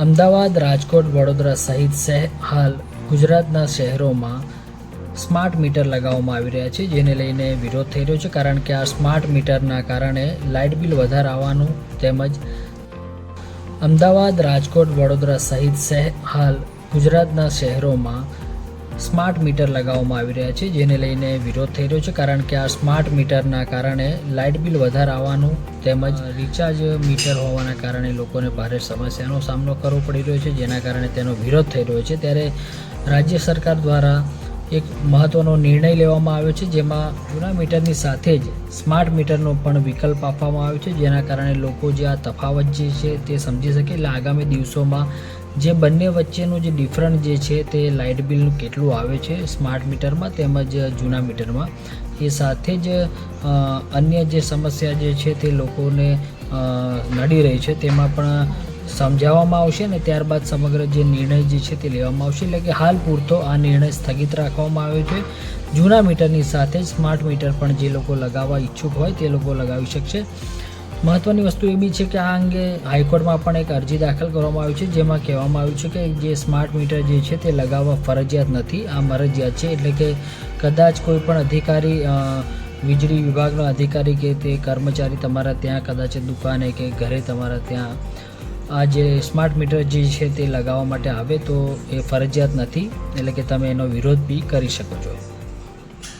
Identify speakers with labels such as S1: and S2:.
S1: અમદાવાદ, રાજકોટ, વડોદરા સહિત હાલ ગુજરાતના શહેરોમાં સ્માર્ટ મીટર લગાવવામાં આવી રહ્યા છે, જેને લઈને વિરોધ થઈ રહ્યો છે. કારણ કે આ સ્માર્ટ મીટરના કારણે લાઇટ બિલ વધારે આવવાનું તેમજ અમદાવાદ, રાજકોટ, વડોદરા સહિત હાલ ગુજરાતના શહેરોમાં સ્માર્ટ મીટર લગાવવામાં આવી રહ્યા છે, જેને લઈને વિરોધ થઈ રહ્યો છે. કારણ કે આ સ્માર્ટ મીટરના કારણે લાઇટ બિલ વધારે આવવાનું તેમજ રિચાર્જ મીટર હોવાના કારણે લોકોને ભારે સમસ્યાનો સામનો કરવો પડી રહ્યો છે, જેના કારણે તેનો વિરોધ થઈ રહ્યો છે. ત્યારે રાજ્ય સરકાર દ્વારા એક મહત્ત્વનો નિર્ણય લેવામાં આવ્યો છે, જેમાં જૂના મીટરની સાથે જ સ્માર્ટ મીટરનો પણ વિકલ્પ આપવામાં આવ્યો છે, જેના કારણે લોકો જે આ તફાવત જે છે તે સમજી શકે. એટલે આગામી દિવસોમાં જે બંને વચ્ચેનું જે ડિફરન્ટ જે છે તે લાઇટ બિલનું કેટલું આવે છે સ્માર્ટ મીટરમાં તેમજ જૂના મીટરમાં, એ સાથે જ અન્ય જે સમસ્યા જે છે તે લોકોને નડી રહી છે તેમાં પણ સમજાવવામાં આવશે અને ત્યારબાદ સમગ્ર જે નિર્ણય જે છે તે લેવામાં આવશે. એટલે કે હાલ પૂરતો આ નિર્ણય સ્થગિત રાખવામાં આવ્યો છે. જૂના મીટરની સાથે જ સ્માર્ટ મીટર પણ જે લોકો લગાવવા ઈચ્છુક હોય તે લોકો લગાવી શકશે. મહત્ત્વની વસ્તુ એ બી છે કે આ અંગે હાઈકોર્ટમાં પણ એક અરજી દાખલ કરવામાં આવી છે, જેમાં કહેવામાં આવ્યું છે કે જે સ્માર્ટ મીટર જે છે તે લગાવવા ફરજિયાત નથી, આ મરજિયાત છે. એટલે કે કદાચ કોઈ પણ અધિકારી, વીજળી વિભાગનો અધિકારી કે તે કર્મચારી તમારા ત્યાં કદાચ દુકાને કે ઘરે તમારા ત્યાં આ જે સ્માર્ટ મીટર જે છે તે લગાવવા માટે આવે તો એ ફરજિયાત નથી, એટલે કે તમે એનો વિરોધ બી કરી શકો છો.